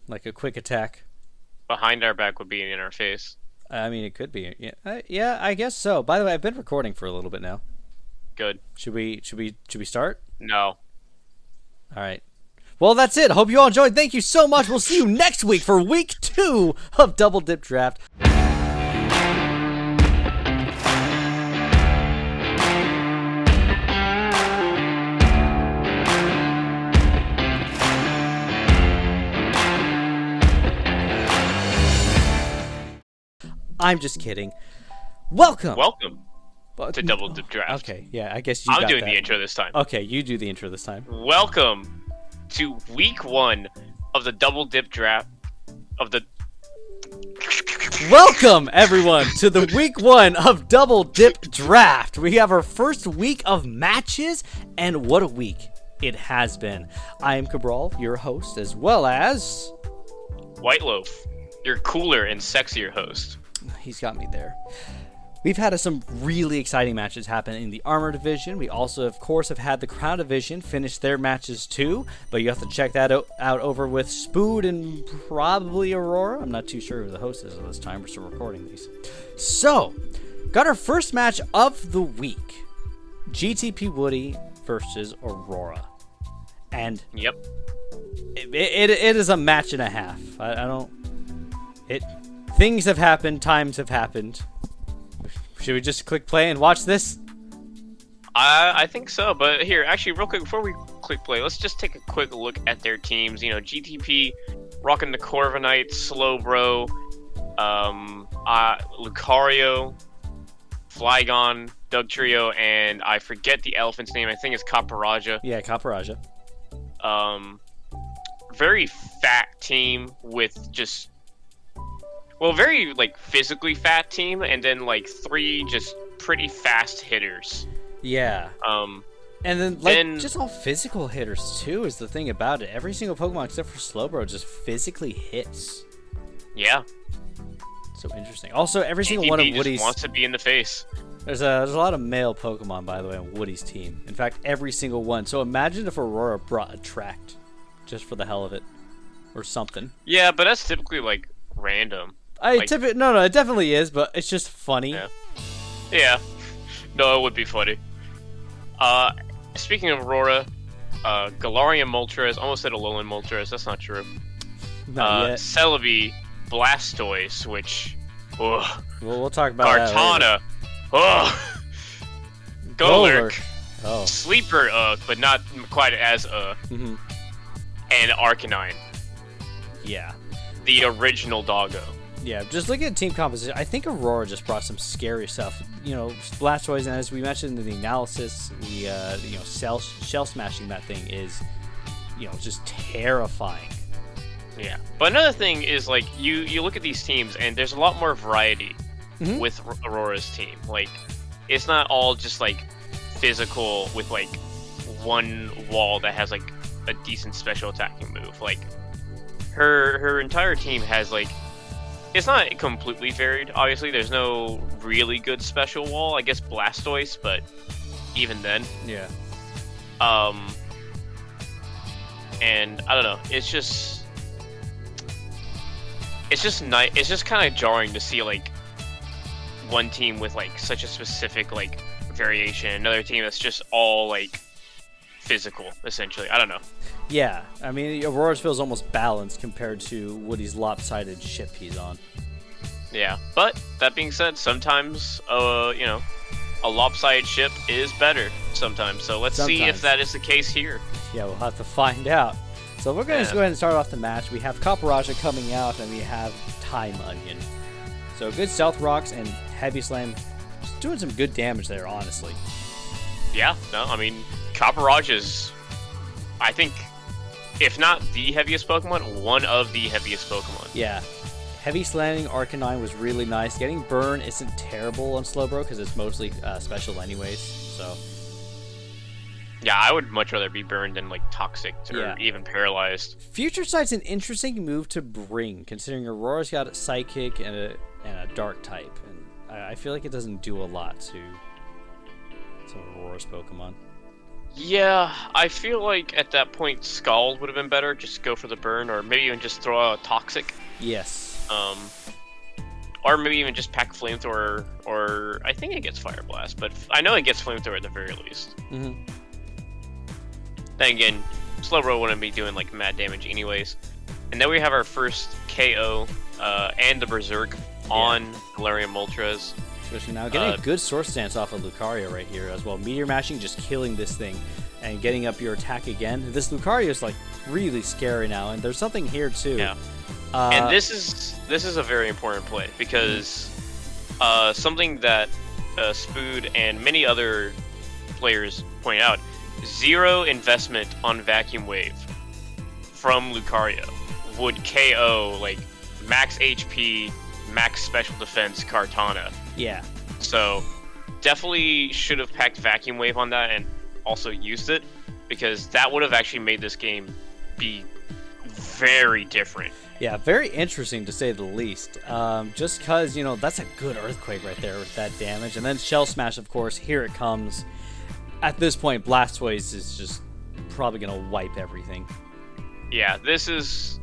Like a quick attack. Behind our back would be in our face. I mean, it could be. Yeah, yeah, I guess so. By the way, I've been recording for a little bit now. Good. Should we start? No. All right. Well, that's it. Hope you all enjoyed. Thank you so much. We'll see you next week for week 2 of Double Dip Draft. I'm just kidding. Welcome. Welcome to Double Dip Draft. Okay, yeah, I guess you I'm got doing that. the intro this time. Okay, you do the intro this time. Welcome to week 1 of the Double Dip Draft of the. Welcome, everyone, to the week 1 of Double Dip Draft. We have our first week of matches, and what a week it has been. I am Cabral, your host, as well as... White Loaf, your cooler and sexier host. He's got me there. We've had some really exciting matches happen in the Armor Division. We also, of course, have had the Crown Division finish their matches too, but you have to check that out over with Spood and probably Aurora. I'm not too sure who the host is at this time. We're still recording these. So, got our first match of the week. GTP Woody versus Aurora. And Yep. it is a match and a half. Things have happened, times have happened. Should we just click play and watch this? I think so, but here, actually, real quick, before we click play, let's just take a quick look at their teams. You know, GTP rocking the Corviknight, Slowbro, Lucario, Flygon, Dugtrio, and I forget the elephant's name. I think it's Caparaja. Yeah, Caparaja. Very fat team with just... Well, very, like, physically fat team, and then, like, 3 just pretty fast hitters. Yeah. And then, just all physical hitters, too, is the thing about it. Every single Pokemon except for Slowbro just physically hits. Yeah. So interesting. Also, every single GTP one of just Woody's... wants to be in the face. There's a lot of male Pokemon, by the way, on Woody's team. In fact, every single one. So imagine if Aurora brought Attract, just for the hell of it. Or something. Yeah, but that's typically, like, random. No, it definitely is, but it's just funny. Yeah. No, it would be funny. Speaking of Aurora, Galarian Moltres, almost said Alolan Moltres, that's not true. Not yet. Celebi, Blastoise, which... Ugh. We'll talk about that Kartana, ugh. Golurk, oh. Sleeper, but not quite as, Mm-hmm. and Arcanine, Yeah. the original doggo. Yeah, just looking at team composition, I think Aurora just brought some scary stuff. You know, Blastoise, and as we mentioned in the analysis, shell smashing that thing is, just terrifying. Yeah, but another thing is, like, you look at these teams, and there's a lot more variety with Aurora's team. Like, it's not all just, like, physical with, like, one wall that has, like, a decent special attacking move. Like, her entire team has, like, it's not completely varied. Obviously, there's no really good special wall. I guess Blastoise, but even then. Yeah. And I don't know. It's just nice. It's just kind of jarring to see, like, one team with, like, such a specific, like, variation, another team that's just all, like, physical, essentially. I don't know. Yeah, I mean, Aurora's feels almost balanced compared to Woody's lopsided ship he's on. Yeah, but that being said, sometimes, a lopsided ship is better sometimes. So let's see if that is the case here. Yeah, we'll have to find out. So we're going to just go ahead and start off the match. We have Caparaja coming out, and we have Time Onion. So good Stealth Rocks and Heavy Slam. Just doing some good damage there, honestly. Yeah, no, I mean, Caparaja is, I think, if not the heaviest Pokemon, one of the heaviest Pokemon. Yeah. Heavy Slamming Arcanine was really nice. Getting Burn isn't terrible on Slowbro because it's mostly special anyways, so... Yeah, I would much rather be burned than, like, toxic or even paralyzed. Future Sight's an interesting move to bring, considering Aurora's got a Psychic and a Dark type, and I feel like it doesn't do a lot to some of Aurora's Pokemon. Yeah, I feel like at that point Scald would have been better. Just go for the burn, or maybe even just throw out Toxic. Yes. Or maybe even just pack Flamethrower, or I think it gets Fire Blast, but I know it gets Flamethrower at the very least. Mm-hmm. Then again, Slowbro wouldn't be doing like mad damage anyways. And then we have our first KO and the Berserk on Galarian Moltres. Especially now, getting a good source stance off of Lucario right here as well. Meteor Mashing, just killing this thing and getting up your attack again. This Lucario is like really scary now, and there's something here too. Yeah. And this is a very important play because something that Spood and many other players point out: 0 investment on Vacuum Wave from Lucario would KO like max HP, max special defense Kartana. Yeah. So definitely should have packed Vacuum Wave on that and also used it, because that would have actually made this game be very different. Yeah, very interesting to say the least. Just because, you know, that's a good Earthquake right there with that damage. And then Shell Smash, of course, here it comes. At this point, Blastoise is just probably going to wipe everything. Yeah, this is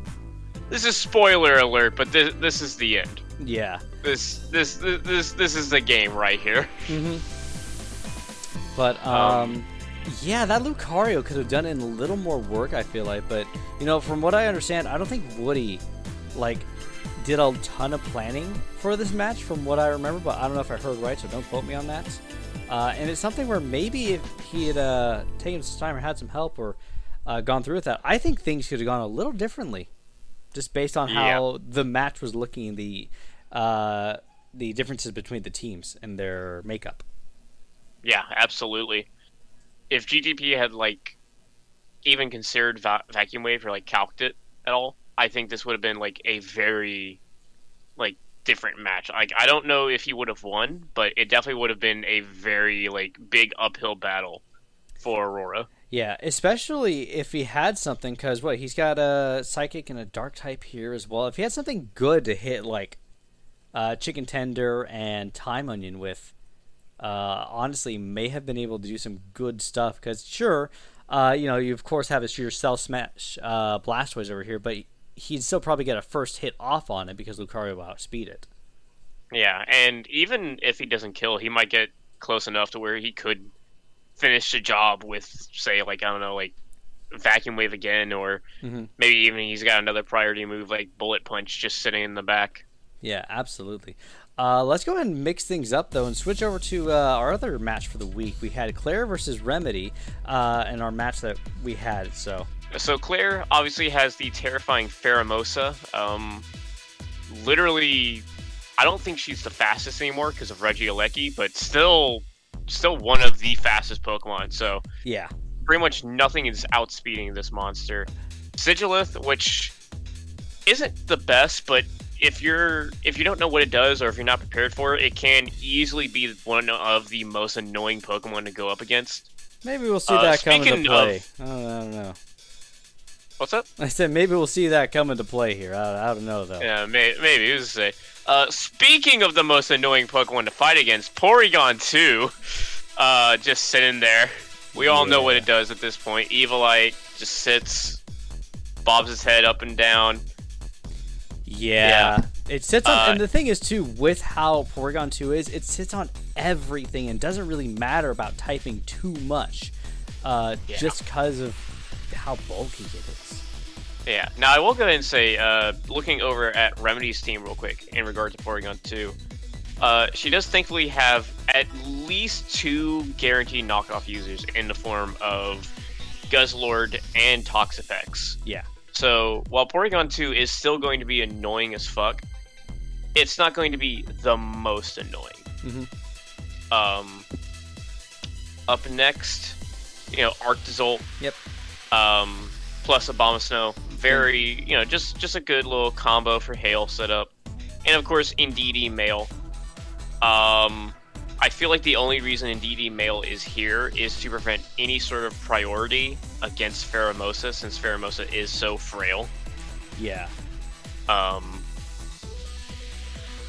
spoiler alert, but this is the end. Yeah. This is the game right here. Mm-hmm. But, yeah, that Lucario could have done it in a little more work, I feel like. But, you know, from what I understand, I don't think Woody, like, did a ton of planning for this match from what I remember. But I don't know if I heard right, so don't quote me on that. And it's something where maybe if he had taken some time or had some help or gone through with that, I think things could have gone a little differently. Just based on how the match was looking, the differences between the teams and their makeup. Yeah, absolutely. If GTP had like even considered Vacuum Wave or like calced it at all, I think this would have been like a very like different match. Like, I don't know if he would have won, but it definitely would have been a very like big uphill battle for Aurora. Yeah, especially if he had something, because he's got a Psychic and a Dark type here as well. If he had something good to hit like Chicken Tender and Time Onion with, honestly, may have been able to do some good stuff. Because sure, you know, you of course have your Cell Smash Blastoise over here, but he'd still probably get a first hit off on it because Lucario will outspeed it. Yeah, and even if he doesn't kill, he might get close enough to where he could finish the job with, say, like, I don't know, like Vacuum Wave again, or maybe even he's got another priority move like Bullet Punch just sitting in the back. Yeah, absolutely. Let's go ahead and mix things up, though, and switch over to our other match for the week. We had Claire versus Remedy in our match that we had. So Claire obviously has the terrifying Pheromosa. Literally, I don't think she's the fastest anymore because of Regieleki, but still one of the fastest Pokemon. So yeah, pretty much nothing is outspeeding this monster. Sigilith, which isn't the best, but if you don't know what it does, or if you're not prepared for it, it can easily be one of the most annoying Pokemon to go up against. Maybe we'll see that come into play. I don't know. What's up? I said maybe we'll see that come into play here. I don't know, though. Yeah, maybe. It was say. Speaking of the most annoying Pokemon to fight against, Porygon 2, just sitting there. We all know what it does at this point. Evilite just sits, bobs his head up and down. Yeah. It sits on, and the thing is, too, with how Porygon 2 is, it sits on everything and doesn't really matter about typing too much, just because of how bulky it is. Yeah. Now, I will go ahead and say, looking over at Remedy's team real quick in regard to Porygon 2, she does thankfully have at least 2 guaranteed knockoff users in the form of Guzzlord and Toxapex. Yeah. So, while Porygon 2 is still going to be annoying as fuck, it's not going to be the most annoying. Up next, you know, Arctozolt. Yep. Plus Abomasnow. Very, you know, just a good little combo for Hail setup. And of course, Indeedee Male. I feel like the only reason Indeedee Male is here is to prevent any sort of priority against Pheromosa, since Pheromosa is so frail. Yeah.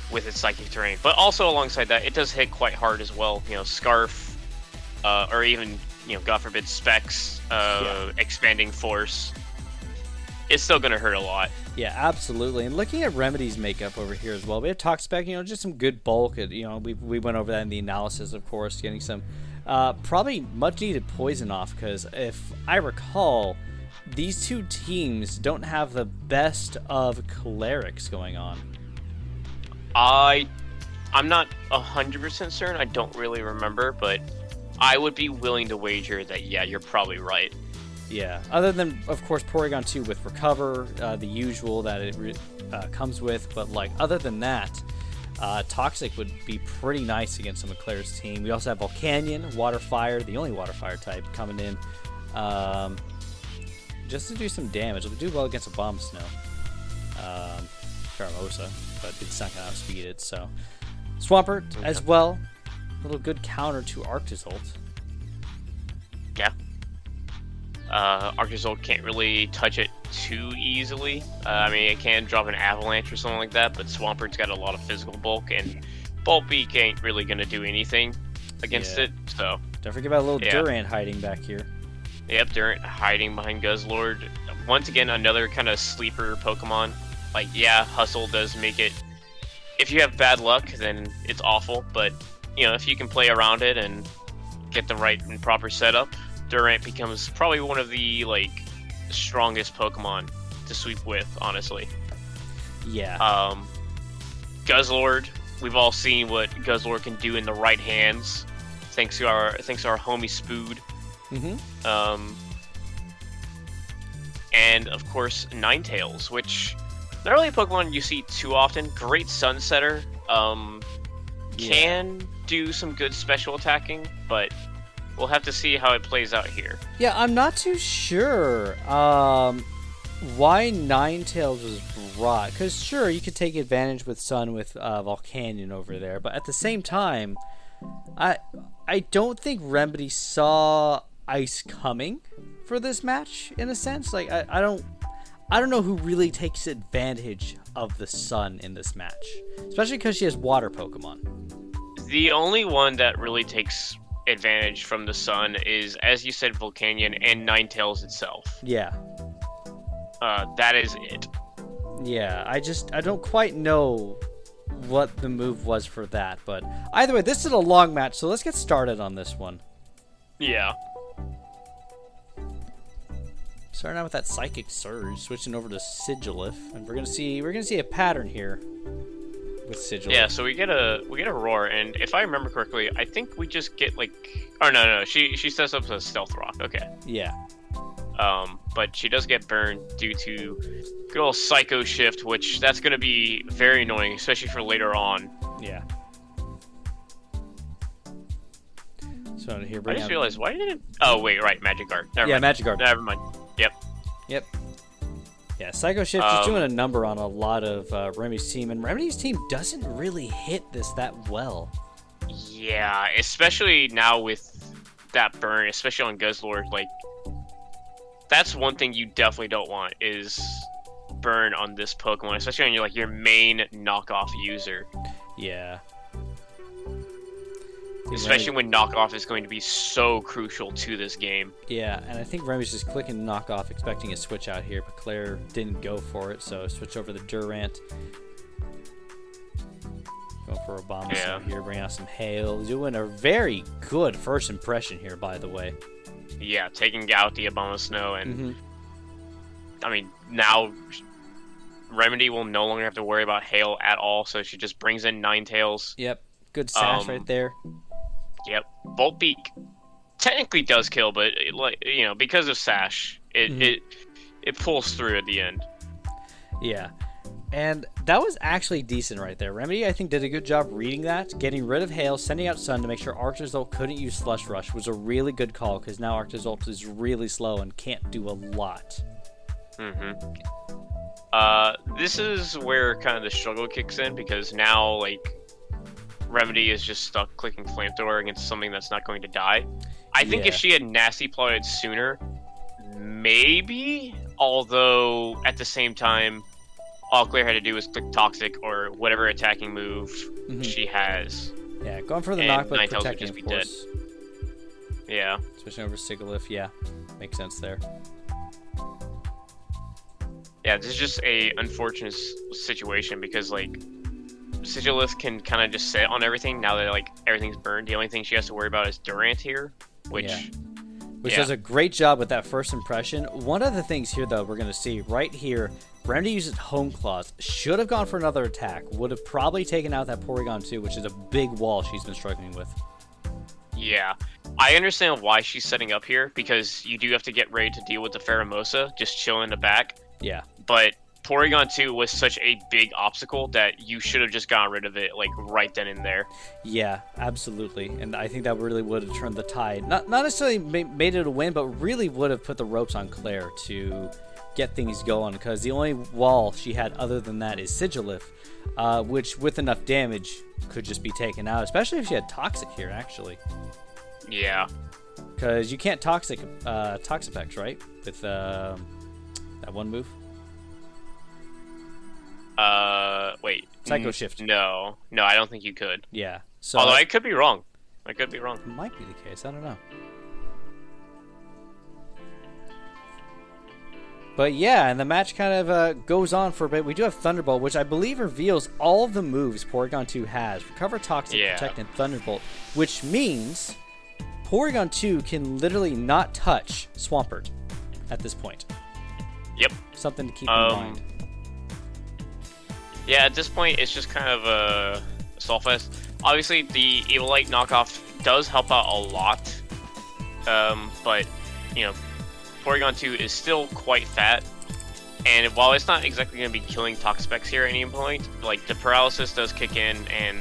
With its psychic terrain. But also alongside that, it does hit quite hard as well. You know, Scarf, or even God forbid, specs, expanding force, it's still gonna hurt a lot. Yeah, absolutely. And looking at Remedy's makeup over here as well, we have Talk Spec, just some good bulk. We went over that in the analysis, of course, getting some probably much needed poison off, because if I recall, these two teams don't have the best of clerics going on. I'm not 100% certain. I don't really remember, but I would be willing to wager that, yeah, you're probably right. Yeah, other than, of course, Porygon 2 with Recover, the usual that it comes with, but, other than that, Toxic would be pretty nice against some of Claire's team. We also have Volcanion, Water Fire, the only Water Fire type, coming in just to do some damage. It'll do well against a Bomb Snow. Caramosa, but it's not going to outspeed it, so... Swampert, as well. A little good counter to Arctozolt. Yeah. Arctozolt can't really touch it too easily. It can drop an Avalanche or something like that, but Swampert's got a lot of physical bulk, and Bolt Beak ain't really going to do anything against it, so... Don't forget about a little Durant hiding back here. Yep, Durant hiding behind Guzzlord. Once again, another kind of sleeper Pokemon. Hustle does make it... If you have bad luck, then it's awful, but, if you can play around it and get the right and proper setup, Durant becomes probably one of the, strongest Pokemon to sweep with, honestly. Yeah. Guzzlord, we've all seen what Guzzlord can do in the right hands, thanks to our homie Spood. Mm-hmm. And, of course, Ninetales, which... Not really a Pokemon you see too often. Great Sunsetter. Can do some good special attacking, but we'll have to see how it plays out here. Yeah, I'm not too sure why Ninetales was brought. Because, sure, you could take advantage with Sun with Volcanion over there, but at the same time, I don't think Remedy saw Ice coming for this match, in a sense. I don't know who really takes advantage of the Sun in this match, especially because she has water Pokemon. The only one that really takes advantage from the Sun is, as you said, Volcanion and Ninetales itself. Yeah. That is it. Yeah, I don't quite know what the move was for that, but either way, this is a long match, so let's get started on this one. Yeah. Starting out with that Psychic Surge, switching over to Sigilif, and we're gonna see a pattern here with Sigilif. Yeah, so we get a Roar, and if I remember correctly, I think we just get no, she sets up a Stealth Rock. Okay. Yeah. But she does get burned due to good old Psycho Shift, which that's gonna be very annoying, especially for later on. Yeah. So here, I just realized why did it? Oh wait, right, Magic Guard. Never mind. Magic Guard. Never mind. Yep. Yeah, Psycho Shift is doing a number on a lot of Remedy's team, and Remedy's team doesn't really hit this that well. Yeah, especially now with that burn, especially on Guzzlord, that's one thing you definitely don't want is burn on this Pokemon, especially on your main knockoff user. Yeah. Especially when knockoff is going to be so crucial to this game. Yeah, and I think Remedy's just clicking knockoff, expecting a switch out here, but Claire didn't go for it, so switch over the Durant. Going for Obama here, bringing out some Hail. Doing a very good first impression here, by the way. Yeah, taking out the Obama Snow, and now Remedy will no longer have to worry about Hail at all, so she just brings in Ninetales. Yep, good sash right there. Yep, Bolt Beak technically does kill, but because of Sash, it pulls through at the end. Yeah, and that was actually decent right there. Remedy, I think, did a good job reading that, getting rid of Hail, sending out Sun to make sure Arctozolt couldn't use Slush Rush was a really good call, because now Arctozolt is really slow and can't do a lot. This is where kind of the struggle kicks in, because now Remedy is just stuck clicking Flamethrower against something that's not going to die. I think if she had Nasty Plotted sooner, maybe, although at the same time, all Claire had to do was click Toxic or whatever attacking move she has. Yeah, going for the knockback, protecting, of course. Yeah. Switching over Sigalith, yeah, makes sense there. Yeah, this is just a unfortunate situation because like Sigilith can kind of just sit on everything now that like everything's burned. The only thing she has to worry about is Durant here, which does a great job with that first impression. One of the things here though we're gonna see right here, Remedy uses Home Claws. Should have gone for another attack. Would have probably taken out that Porygon 2, which is a big wall she's been struggling with. Yeah, I understand why she's setting up here because you do have to get ready to deal with the Pheromosa just chilling in the back. Yeah. But Porygon 2 was such a big obstacle that you should have just gotten rid of it like right then and there. Yeah, absolutely. And I think that really would have turned the tide. Not necessarily made it a win, but really would have put the ropes on Claire to get things going, because the only wall she had other than that is Sigilith, which with enough damage could just be taken out, especially if she had Toxic here, actually. Yeah. Because you can't Toxic Toxapex, right? With that one move? Wait. Psycho Shift. No, I don't think you could. Yeah. So although I could be wrong. It might be the case. I don't know. But yeah, and the match kind of goes on for a bit. We do have Thunderbolt, which I believe reveals all of the moves Porygon 2 has. Recover, Toxic, Protect, and Thunderbolt. Which means Porygon 2 can literally not touch Swampert at this point. Yep. Something to keep in mind. Yeah, at this point, it's just kind of a Solfest. Obviously, the Evilite knockoff does help out a lot. But, you know, Porygon 2 is still quite fat. And while it's not exactly going to be killing Toxapex here at any point, like, the paralysis does kick in, and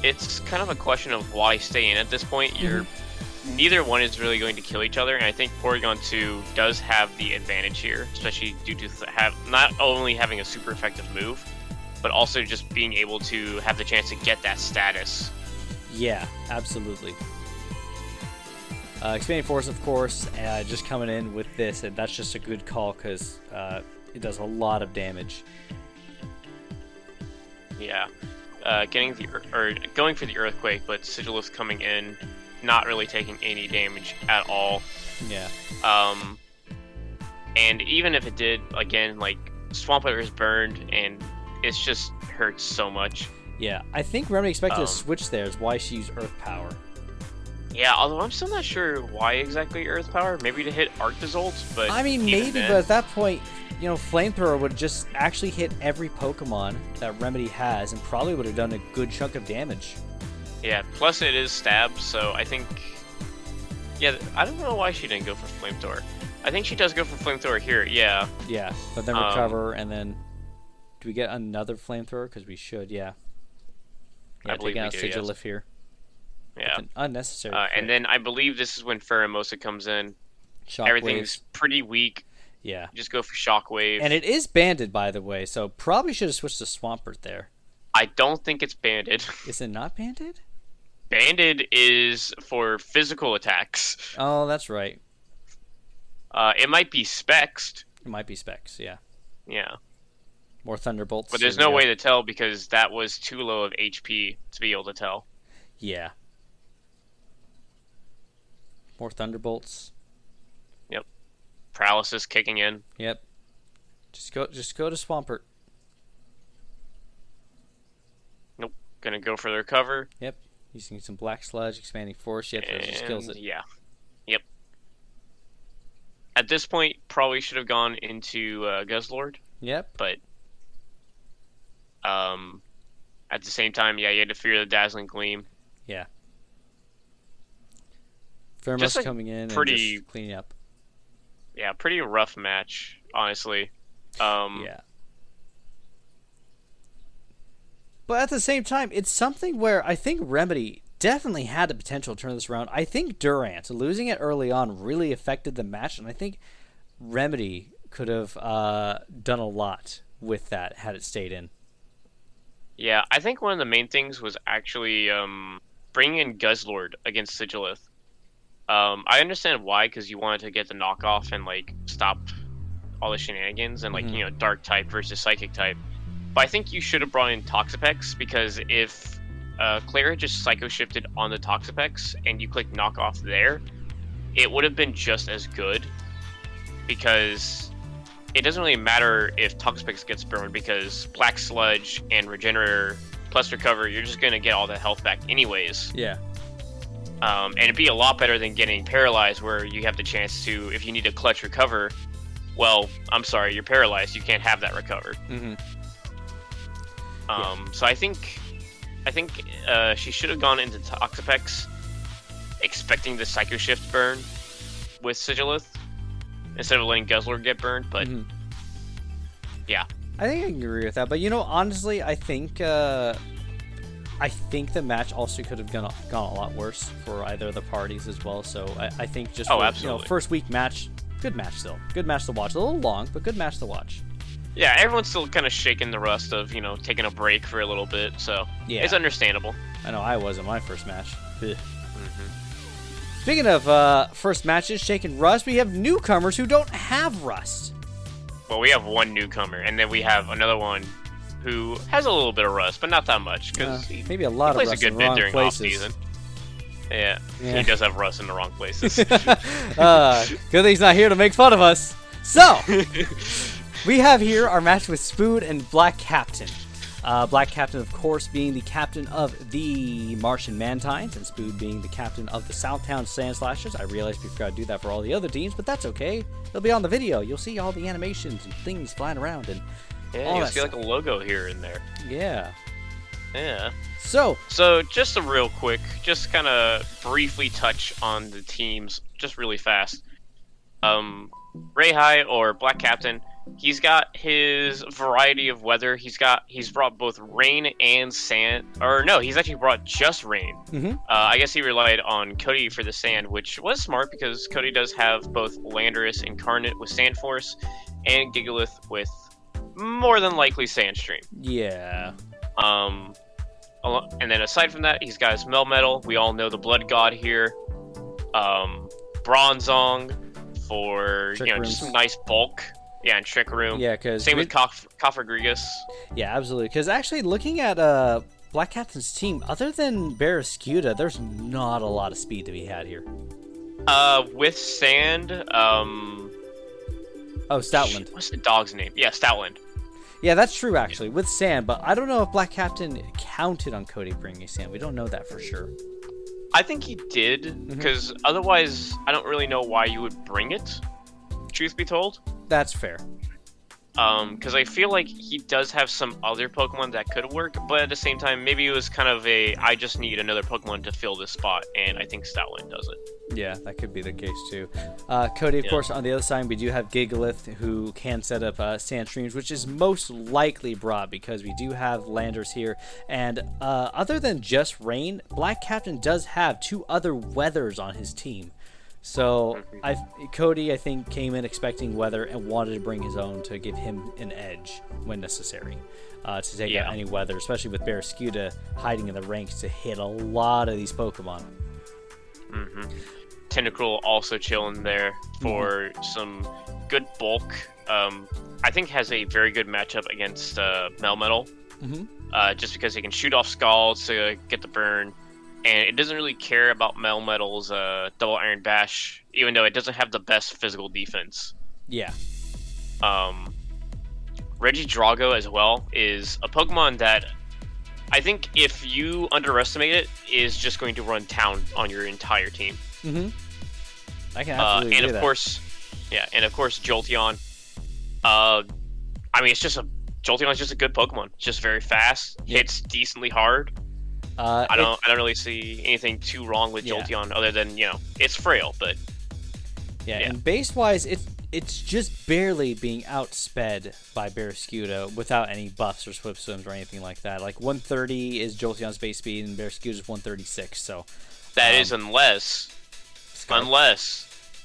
it's kind of a question of why stay in at this point. Neither one is really going to kill each other, and I think Porygon 2 does have the advantage here, especially due to not only having a super effective move, but also just being able to have the chance to get that status. Yeah, absolutely. Expanding Force, of course, just coming in with this, and that's just a good call because it does a lot of damage. Yeah, going for the Earthquake, but Sigilith coming in, not really taking any damage at all. Yeah. And even if it did, again, like, Swampert is burned, and it's just hurts so much. Yeah, I think Remedy expected to switch there is why she used Earth Power. Yeah, although I'm still not sure why exactly Earth Power. Maybe to hit Arctozolt, but I mean, maybe, but at that point, you know, Flamethrower would just actually hit every Pokemon that Remedy has and probably would have done a good chunk of damage. Yeah, plus it is stab, so I think... Yeah, I don't know why she didn't go for Flamethrower. I think she does go for Flamethrower here, yeah. Yeah, but then recover, and then... Do we get another Flamethrower? Because we should, yeah. Yeah, I believe taking out we do, Sigilith yes. here. Yeah. It's an unnecessary and then I believe this is when Pheromosa comes in. Shockwave. Everything's pretty weak. Yeah. Just go for Shockwave. And it is banded, by the way, so probably should have switched to Swampert there. I don't think it's banded. Is it not banded? Banded is for physical attacks. Oh, that's right. It might be Spexed. It might be Specs, yeah. Yeah. More Thunderbolts. But there's no way to tell because that was too low of HP to be able to tell. Yeah. More Thunderbolts. Yep. Paralysis kicking in. Yep. Just go to Swampert. Nope. Gonna go for the recover. Yep. Using some Black Sludge, Expanding Force. Yep, that just kills it. Yeah. Yep. At this point, probably should have gone into Guzzlord. Yep. But at the same time, yeah, you had to fear the Dazzling Gleam. Yeah. Pheromosa like coming in and just cleaning up. Yeah, pretty rough match, honestly. Yeah. But at the same time, it's something where I think Remedy definitely had the potential to turn this around. I think Durant, losing it early on, really affected the match, and I think Remedy could have done a lot with that had it stayed in. Yeah, I think one of the main things was actually bringing in Guzzlord against Sigilith. I understand why, because you wanted to get the knockoff and like stop all the shenanigans and like you know, dark type versus psychic type. But I think you should have brought in Toxapex, because if Claire had just psycho shifted on the Toxapex and you click knock off there, it would have been just as good, because it doesn't really matter if Toxapex gets burned, because Black Sludge and Regenerator plus Recover, you're just going to get all that health back anyways. Yeah. And it'd be a lot better than getting paralyzed, where you have the chance to, if you need to clutch recover, well, I'm sorry, you're paralyzed. You can't have that recovered. Mm-hmm. So I think she should have gone into Toxapex expecting the Psycho Shift burn with Sigilith instead of letting Guzzler get burned. But yeah, I think I can agree with that. But honestly, I think the match also could have gone a lot worse for either of the parties as well. So I think just first week match, good match still, good match to watch. A little long, but good match to watch. Yeah, everyone's still kind of shaking the rust of taking a break for a little bit, so yeah, it's understandable. I know I was in my first match. Speaking of first matches, shaking rust, we have newcomers who don't have rust. Well, we have one newcomer, and then we have another one who has a little bit of rust, but not that much, because maybe a lot of rust in the wrong places. Off season. Yeah, he does have rust in the wrong places. Good thing he's not here to make fun of us. So, we have here our match with Spood and Black Captain. Black Captain, of course, being the captain of the Martian Mantines, and Spood being the captain of the Southtown Sand Slashers. I realized we forgot to do that for all the other teams, but that's okay. It'll be on the video. You'll see all the animations and things flying around, and you'll see like a logo here and there. Yeah. Yeah. So just a real quick, just kind of briefly touch on the teams, just really fast. Rayhai, or Black Captain, he's got his variety of weather. He's brought both rain and sand, or no, he's actually brought just rain. I guess he relied on Cody for the sand, which was smart, because Cody does have both Landorus Incarnate with Sand Force and Gigalith with more than likely Sandstream. Yeah. And then aside from that, he's got his Melmetal. We all know the Blood God here. Bronzong for just some nice bulk. Yeah, and Trick Room. Yeah, because same with Cofagrigus. Yeah, absolutely. Because actually, looking at Black Captain's team, other than Barrascuda, there's not a lot of speed to be had here. With Sand, Stoutland. What's the dog's name? Yeah, Stoutland. Yeah, that's true, actually, with Sand, but I don't know if Black Captain counted on Cody bringing Sand. We don't know that for sure. I think he did, because otherwise, I don't really know why you would bring it, truth be told. That's fair. Because I feel like he does have some other Pokemon that could work, but at the same time, maybe it was kind of I just need another Pokemon to fill this spot, and I think Stoutland does it. Yeah, that could be the case too. Cody, of course, on the other side, we do have Gigalith, who can set up Sand Streams, which is most likely brought, because we do have Landers here. And other than just Rain, Black Captain does have two other weathers on his team. So Cody, I think, came in expecting weather and wanted to bring his own to give him an edge when necessary, to take out any weather, especially with Barrascuda hiding in the ranks to hit a lot of these Pokemon. Tentacruel also chilling there for some good bulk. I think has a very good matchup against Melmetal, just because he can shoot off Scalds to get the burn. And it doesn't really care about Melmetal's Double Iron Bash, even though it doesn't have the best physical defense. Yeah. Regidrago as well is a Pokemon that I think if you underestimate it, is just going to run town on your entire team. I can absolutely and do of course, and of course Jolteon. I mean, Jolteon is just a good Pokemon. It's just very fast, hits decently hard. I don't really see anything too wrong with Jolteon, other than it's frail, but and base wise, it's just barely being outsped by Barrascuda without any buffs or Swift Swims or anything like that. Like 130 is Jolteon's base speed, and Barrascuda's 136. So that is unless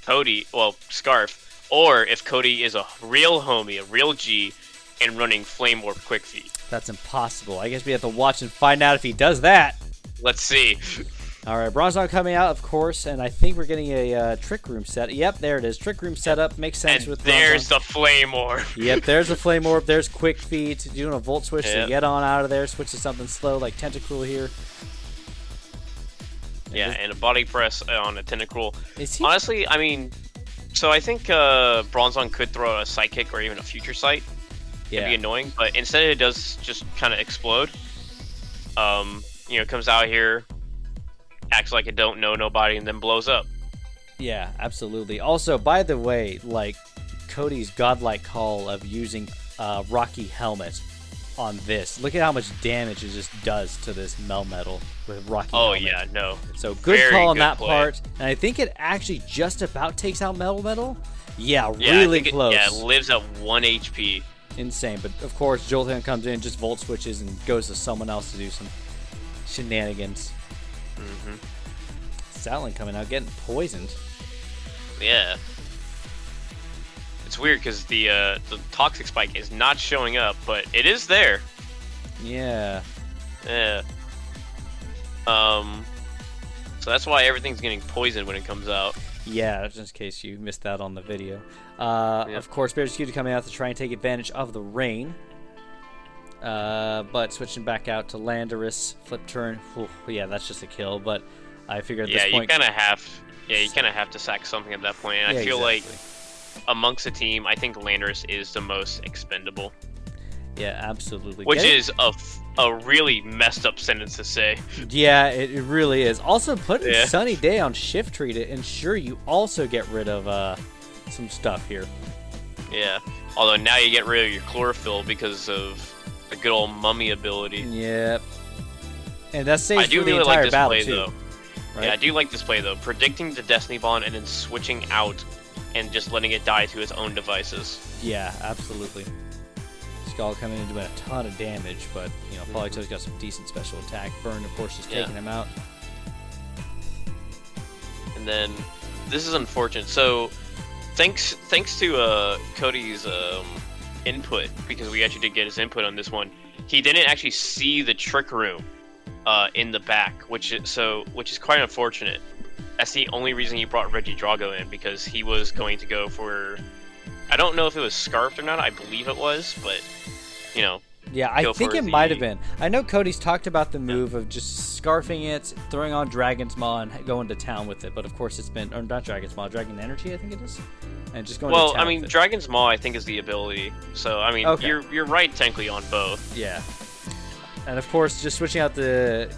Cody, Scarf, or if Cody is a real homie, a real G, and running Flame Orb Quick Feet. That's impossible. I guess we have to watch and find out if he does that. Let's see. All right, Bronzong coming out, of course, and I think we're getting a trick room set. Yep, there it is. Trick room setup makes sense and with Bronzong. There's the Flame Orb. Yep, there's the Flame Orb. There's Quick Feet. Doing a Volt Switch to get on out of there. Switch to something slow like Tentacruel here. Yeah, and a body press on a Tentacruel. Is he... Honestly, I mean, so I think Bronzong could throw a Psychic or even a Future Sight. Yeah. It'd be annoying, but instead it does just kind of explode. Comes out here, acts like it don't know nobody, and then blows up. Yeah, absolutely. Also, by the way, like Cody's godlike call of using Rocky Helmet on this. Look at how much damage it just does to this Melmetal with Rocky Helmet. Yeah, no. So good Very call on good that play. part. And I think it actually just about takes out Melmetal. Yeah, really close. It lives at 1 HP. Insane. But of course, Jolteon comes in, just Volt Switches, and goes to someone else to do some shenanigans. Mm-hmm. Stoutland coming out, getting poisoned. Yeah. It's weird because the Toxic Spike is not showing up, but it is there. Yeah. Yeah. So that's why everything's getting poisoned when it comes out. Yeah, just in case you missed that on the video. Of course, Beardscuda coming out to try and take advantage of the rain. But switching back out to Landorus, flip turn. Whew, yeah, that's just a kill, but I figured at this point... you kind of have to sack something at that point. And I feel like amongst the team, I think Landorus is the most expendable. Yeah, absolutely. Which is a really messed up sentence to say. Yeah, it really is. Also, putting Sunny Day on Shift Tree to ensure you also get rid of some stuff here. Yeah, although now you get rid of your Chlorophyll because of the good old Mummy ability. Yep. And that's safe I do for the really entire like this battle, play, too. though. Right? Yeah, I do like this play, though. Predicting the Destiny Bond and then switching out and just letting it die to its own devices. Yeah, absolutely. Skull coming in and doing a ton of damage, but, Polito's got some decent special attack. Burn, of course, is taking him out. And then, this is unfortunate. So, thanks to Cody's input, because we actually did get his input on this one, he didn't actually see the Trick Room in the back, which is quite unfortunate. That's the only reason he brought Regidrago in, because he was going to go for... I don't know if it was Scarfed or not, I believe it was, but, Yeah, I think it might have been. I know Cody's talked about the move of just scarfing it, throwing on Dragon's Maw, and going to town with it, but of course it's been... Or not Dragon's Maw, Dragon Energy, I think it is? And just going to town with it. Dragon's Maw, I think, is the ability, so, you're right technically on both. Yeah. And of course, just switching out the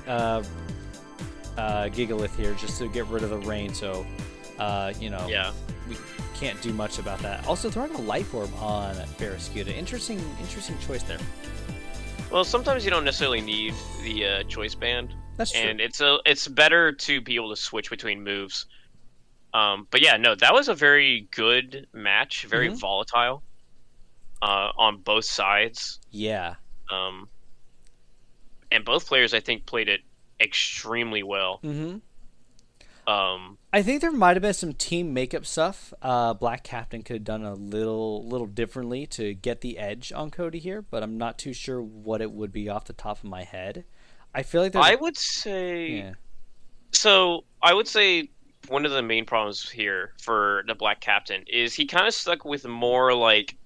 Gigalith here, just to get rid of the rain, so, we can't do much about that. Also, throwing a Life Orb on Barraskewda. Interesting choice there. Well, sometimes you don't necessarily need the choice band. That's true. And it's better to be able to switch between moves. But yeah, no, that was a very good match. Very volatile on both sides. Yeah. And both players, I think, played it extremely well. Mm-hmm. I think there might have been some team makeup stuff. Black Captain could have done a little differently to get the edge on Cody here, but I'm not too sure what it would be off the top of my head. I feel like I would say... So, I would say one of the main problems here for the Black Captain is he kind of stuck with more, like,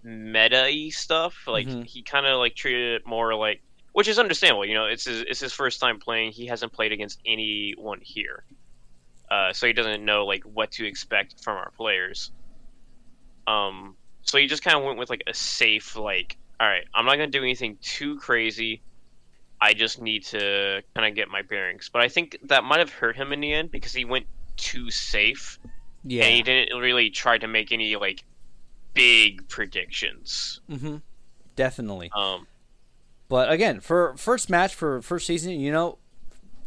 meta-y stuff. Like, he kind of, like, treated it more like... Which is understandable, it's his first time playing. He hasn't played against anyone here. So he doesn't know, like, what to expect from our players. So he just kind of went with, like, a safe, like, alright, I'm not going to do anything too crazy. I just need to kind of get my bearings. But I think that might have hurt him in the end because he went too safe. Yeah. And he didn't really try to make any, like, big predictions. Mm-hmm. Definitely. But again, for first match for first season,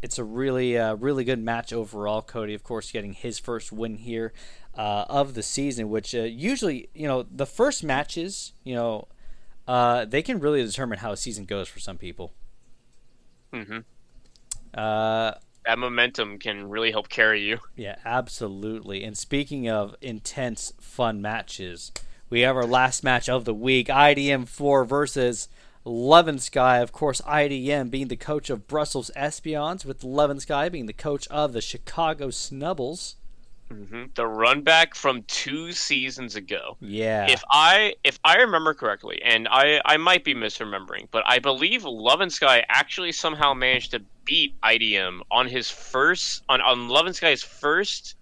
it's a really good match overall. Cody, of course, getting his first win here of the season, which usually, the first matches, they can really determine how a season goes for some people. Mm-hmm. That momentum can really help carry you. Yeah, absolutely. And speaking of intense, fun matches, we have our last match of the week, IDM4 versus Levensky, of course, IDM being the coach of Brussels Espions, with Levensky being the coach of the Chicago Snubbles. The run back from 2 seasons ago. Yeah. If I remember correctly, and I might be misremembering, but I believe Levensky actually somehow managed to beat IDM on on Levensky's first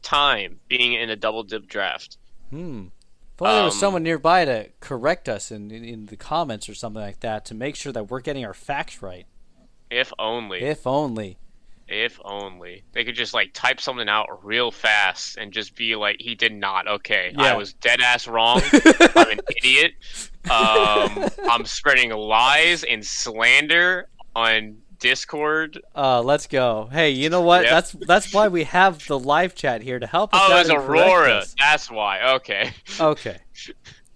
time being in a double dip draft. If only there was someone nearby to correct us in the comments or something like that to make sure that we're getting our facts right. If only. If only. If only. They could just, like, type something out real fast and just be like, he did not. Okay, Yeah. I was dead-ass wrong. I'm an idiot. I'm spreading lies and slander on Discord. Let's go. Hey, you know what? Yep. That's why we have the live chat here to help us out. Oh, it's and correct Aurora. us. That's why. Okay. Okay.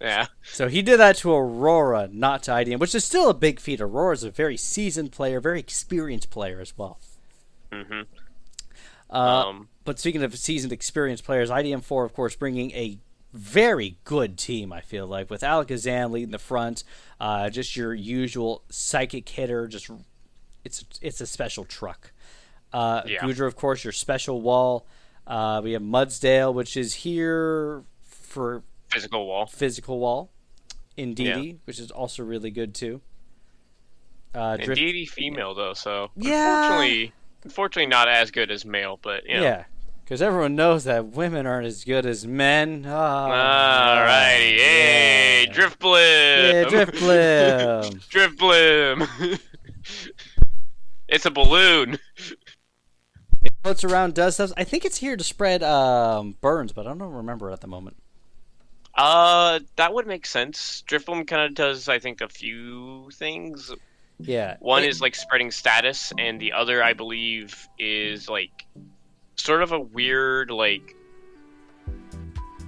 Yeah. So he did that to Aurora, not to IDM, which is still a big feat. Aurora's a very seasoned player, very experienced player as well. But speaking of seasoned, experienced players, IDM4, of course, bringing a very good team, I feel like, with Alakazam leading the front, just your usual psychic hitter, just it's a special truck. Goodra, of course, your special wall. We have Mudsdale, which is here for Physical wall. Indeedee, which is also really good too. Indeedee female though, so yeah. Unfortunately not as good as male, but you know. Yeah, because everyone knows that women aren't as good as men. Alrighty, hey, yeah. Drift Blim! Yeah, Drift Blim! Drift Blim! It's a balloon! It floats around, does stuff. I think it's here to spread burns, but I don't remember at the moment. That would make sense. Drift Blim kind of does, I think, a few things. Yeah. One is like spreading status, and the other, I believe, is like sort of a weird like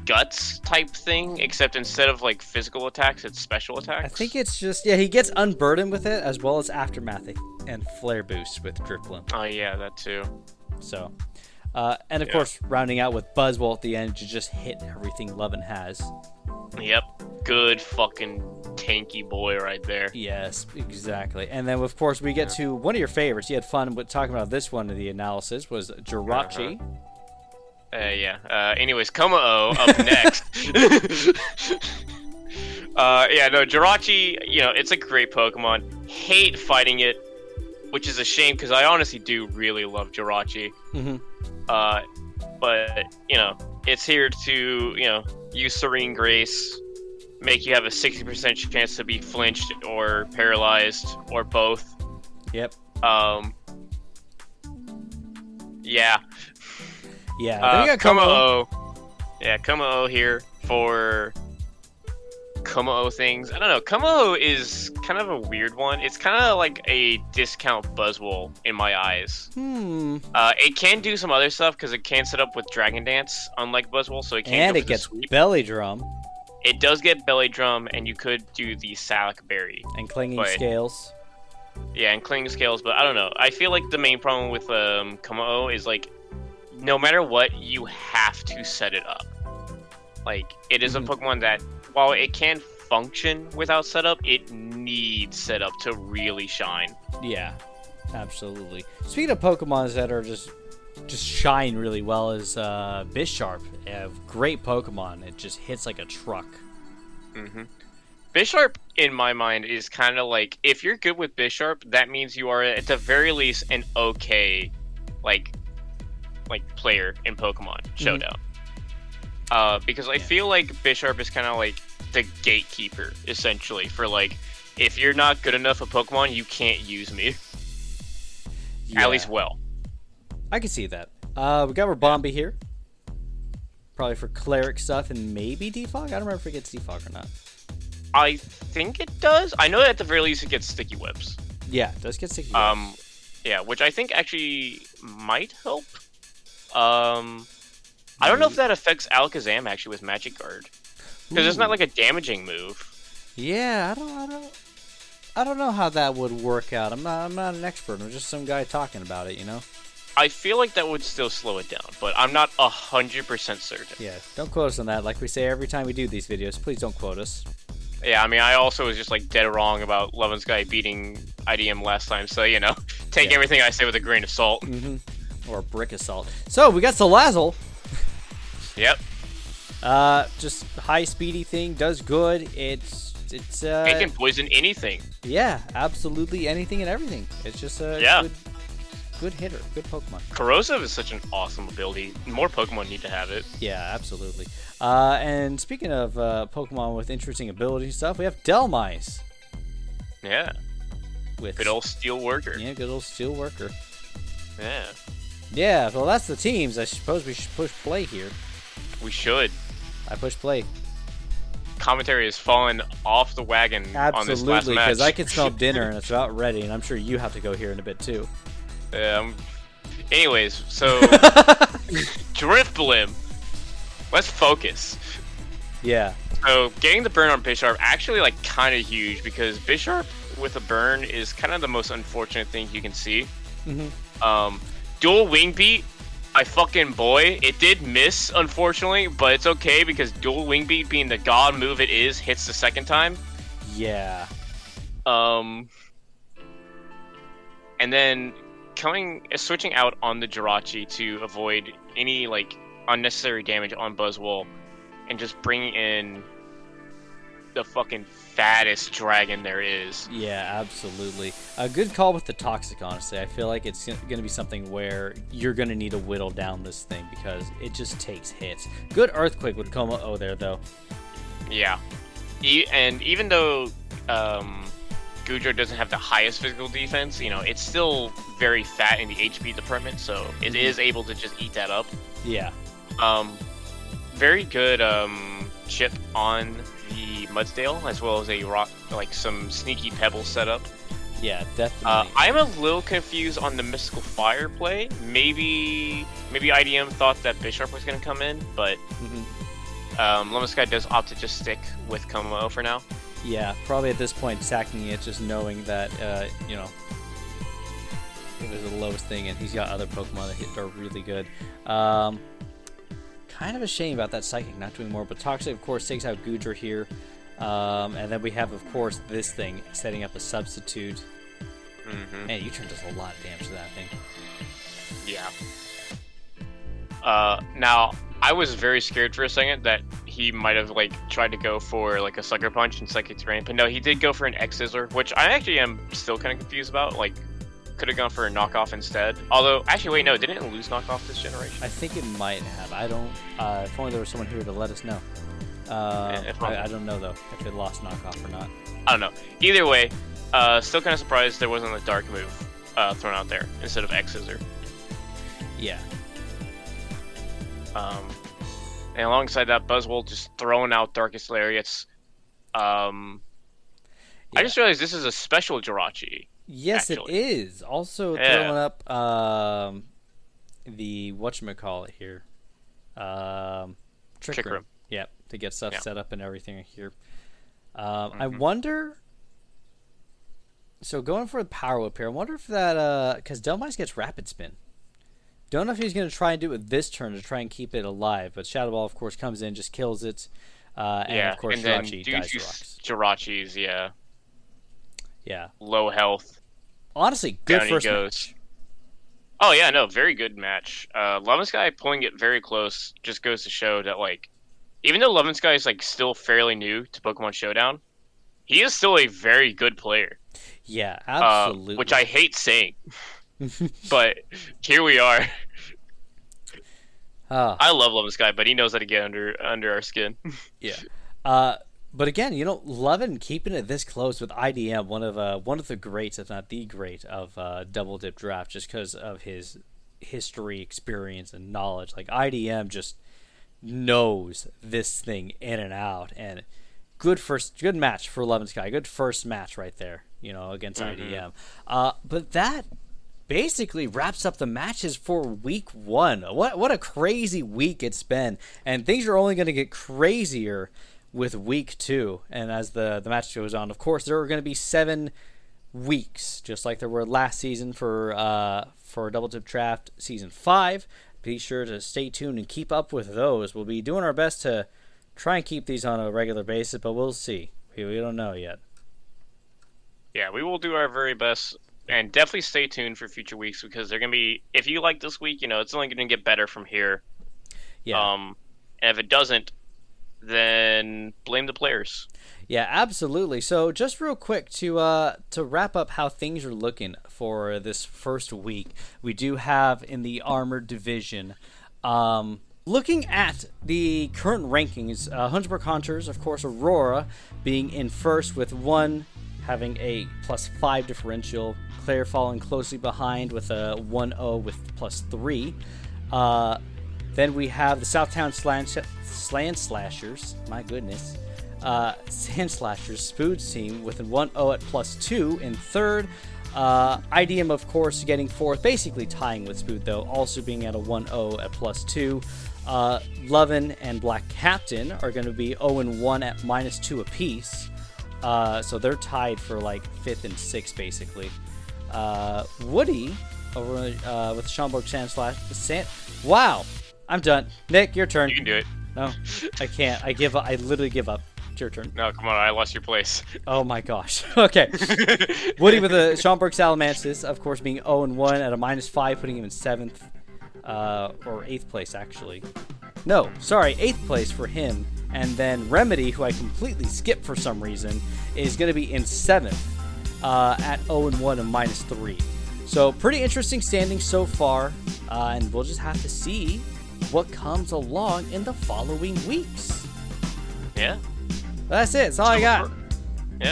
guts type thing, except instead of like physical attacks, it's special attacks. I think it's just he gets unburdened with it as well as aftermath and flare boost with Drift Blim. Oh yeah, that too. So, and of course, rounding out with Buzzwole at the end to just hit everything Levin has. Yep, good fucking tanky boy right there. Yes, exactly. And then, of course, we get to one of your favorites. You had fun with talking about this one in the analysis, was Jirachi. Anyways, Kommo up next. Jirachi, it's a great Pokemon. Hate fighting it, which is a shame because I honestly do really love Jirachi. But, it's here to, use Serene Grace, make you have a 60% chance to be flinched or paralyzed or both. Yep. Yeah. Yeah. Then you got Kommo-o. Yeah, Kommo-o here for Kommo-o things. I don't know. Kommo-o is kind of a weird one. It's kind of like a discount Buzzwole in my eyes. It can do some other stuff because it can set up with Dragon Dance, unlike Buzzwole, so it can't. And it gets Belly Drum. It does get Belly Drum, and you could do the Salac Berry. And Clinging Scales. Yeah, and Clinging Scales, but I don't know. I feel like the main problem with Kommo-o is, like, no matter what, you have to set it up. Like, it is a Pokemon that, while it can function without setup, it needs setup to really shine. Yeah, absolutely. Speaking of Pokemons that are just shine really well, is Bisharp. A great Pokemon. It just hits like a truck. Bisharp, in my mind, is kind of like, if you're good with Bisharp, that means you are, at the very least, an okay, like player in Pokemon Showdown. Because I feel like Bisharp is kind of like the gatekeeper, essentially, for like, if you're not good enough at Pokemon, you can't use me. Yeah. At least well. I can see that. We got our Bombi here. Probably for cleric stuff and maybe Defog? I don't remember if it gets Defog or not. I think it does. I know that at the very least it gets Sticky Webs. Yeah, it does get Sticky Webs. Yeah, which I think actually might help. I don't know if that affects Alakazam actually with Magic Guard, because it's not like a damaging move. Yeah, I don't know how that would work out. I'm not an expert. I'm just some guy talking about it, I feel like that would still slow it down, but I'm not 100% certain. Yeah, don't quote us on that. Like we say every time we do these videos, please don't quote us. Yeah, I mean, I also was just like dead wrong about Love and Sky beating IDM last time, so take everything I say with a grain of salt. Or a brick of salt. So we got Salazzle. Yep. Just high speedy thing, does good. It can poison anything. Yeah, absolutely anything and everything. It's just a good hitter, good Pokemon. Corrosive is such an awesome ability. More Pokemon need to have it. Yeah, absolutely. And speaking of Pokemon with interesting ability stuff, we have Delmise. Yeah. With good old Steel Worker. Yeah, good old Steel Worker. Yeah. Yeah, well, that's the teams. I suppose we should push play here. We should. I push play. Commentary has fallen off the wagon on this last match. Absolutely, because I can smell dinner and it's about ready, and I'm sure you have to go here in a bit too. Anyways, so Drifblim. Let's focus. Yeah. So getting the burn on Bisharp actually like kind of huge because Bisharp with a burn is kind of the most unfortunate thing you can see. Dual Wing Beat, my fucking boy. It did miss unfortunately, but it's okay because Dual Wing Beat being the god move it is hits the second time. Yeah. And then switching out on the Jirachi to avoid any like unnecessary damage on Buzzwole, and just bringing in the fucking fattest dragon there is. Yeah, absolutely. A good call with the Toxic, honestly. I feel like it's going to be something where you're going to need to whittle down this thing because it just takes hits. Good Earthquake would come there, though. Yeah. And even though Goodra doesn't have the highest physical defense, it's still very fat in the HP department, so it is able to just eat that up. Yeah. Very good chip on the Mudsdale, as well as a rock, like some sneaky pebble setup. Yeah, definitely. I'm a little confused on the Mystical Fire play. Maybe IDM thought that Bisharp was going to come in, but Lemon does opt to just stick with Como for now. Yeah, probably at this point sacking it, just knowing that, it was the lowest thing, and he's got other Pokemon that are really good. Kind of a shame about that Psychic not doing more, but Toxic, of course, takes out Goodra here. And then we have, of course, this thing, setting up a substitute. Man, U-turn does a lot of damage to that thing. Yeah. Now, I was very scared for a second that he might have, tried to go for, a Sucker Punch and Psychic Terrain, but no, he did go for an X-Scissor, which I actually am still kind of confused about, could have gone for a knockoff instead. Although, actually, wait, no, didn't it lose knockoff this generation? I think it might have. I don't. If only there was someone here to let us know. I don't know though if it lost knockoff or not. I don't know. Either way, still kind of surprised there wasn't a dark move thrown out there instead of X Scissor. Yeah. And alongside that, Buzzwole just throwing out Darkest Lariats. I just realized this is a special Jirachi. Yes, actually. It is. Also throwing up the whatchamacallit here. Trick Room. Yep, to get stuff set up and everything here. I wonder... So going for the Power Whip here, I wonder if that... Because Delmise gets Rapid Spin. Don't know if he's going to try and do it with this turn to try and keep it alive, but Shadow Ball, of course, comes in, just kills it. And, of course, Jirachi dies to rocks. Jirachis, yeah. Yeah. Low health. Honestly, good first match. Oh, yeah, no, very good match. Sky pulling it very close just goes to show that, even though Sky is, still fairly new to Pokemon Showdown, he is still a very good player. Yeah, absolutely. Which I hate saying. But here we are. I love Sky, but he knows how to get under our skin. Yeah. But again, Levin keeping it this close with IDM, one of the greats, if not the great, of Double Dip Draft, just because of his history, experience, and knowledge. IDM just knows this thing in and out, and good match for Levin Sky. Good first match right there, against IDM. But that basically wraps up the matches for week 1. What a crazy week it's been, and things are only going to get crazier with week 2, and as the match goes on, of course, there are going to be 7 weeks, just like there were last season for Double Dip Draft Season 5. Be sure to stay tuned and keep up with those. We'll be doing our best to try and keep these on a regular basis, but we'll see. We don't know yet. Yeah, we will do our very best, and definitely stay tuned for future weeks because they're gonna be. If you like this week, it's only gonna get better from here. Yeah. And if it doesn't, then blame the players. Yeah, absolutely. So just real quick to wrap up how things are looking for this first week, we do have in the Armored Division, looking at the current rankings, Huntsburg Hunters, of course, Aurora being in first with 1 having a +5 differential, Claire following closely behind with a 1-0 with +3. Then we have the Southtown Sand Slashers, my goodness, Sand Slashers, Spood's team with a 1-0 at +2 in third. IDM, of course, getting fourth, basically tying with Spood, though, also being at a 1-0 at +2. Lovin and Black Captain are going to be 0-1 at -2 apiece. So they're tied for like 5th and 6th, basically. Woody over with Schaumburg Sand Slash. Wow, I'm done. Nick, your turn. You can do it. No, I can't. I give up. I literally give up. It's your turn. No, come on. I lost your place. Oh my gosh. Okay. Woody with the Schaumburg Salamances, of course, being 0-1 at a -5, putting him in 7th or 8th place, actually. No, sorry, 8th place for him. And then Remedy, who I completely skipped for some reason, is going to be in 7th at 0-1 and -3. So pretty interesting standing so far, and we'll just have to see what comes along in the following weeks. Yeah. That's it. That's all I got.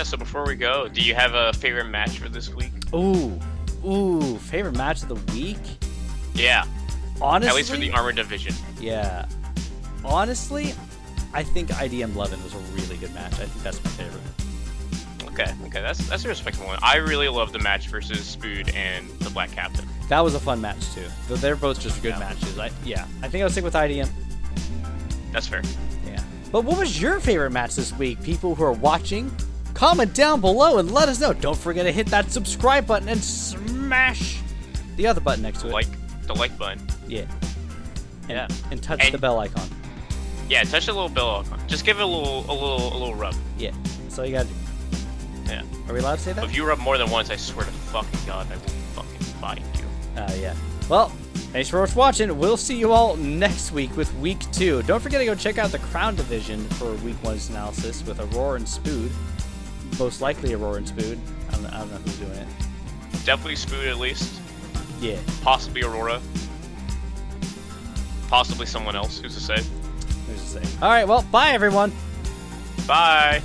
So before we go, do you have a favorite match for this week? Ooh, favorite match of the week? Yeah. Honestly, at least for the Armored Division. Yeah. Honestly, I think IDM Levin was a really good match. I think that's my favorite. Okay, that's a respectable one. I really love the match versus Spood and the Black Captain. That was a fun match too. They're both just good matches. I think I'll stick with IDM. That's fair. Yeah. But what was your favorite match this week? People who are watching, comment down below and let us know. Don't forget to hit that subscribe button and smash the other button next to it. The like button. Yeah. And touch the bell icon. Yeah, touch the little bell icon. Just give it a little rub. Yeah. That's all you gotta do. Yeah. Are we allowed to say that? If you rub more than once, I swear to fucking God, I will fucking fight you. Yeah. Well, thanks for watching. We'll see you all next week with Week 2. Don't forget to go check out the Crown Division for Week 1's analysis with Aurora and Spood. Most likely Aurora and Spood. I don't know who's doing it. Definitely Spood at least. Yeah. Possibly Aurora. Possibly someone else. Who's to say? All right. Well, bye everyone. Bye.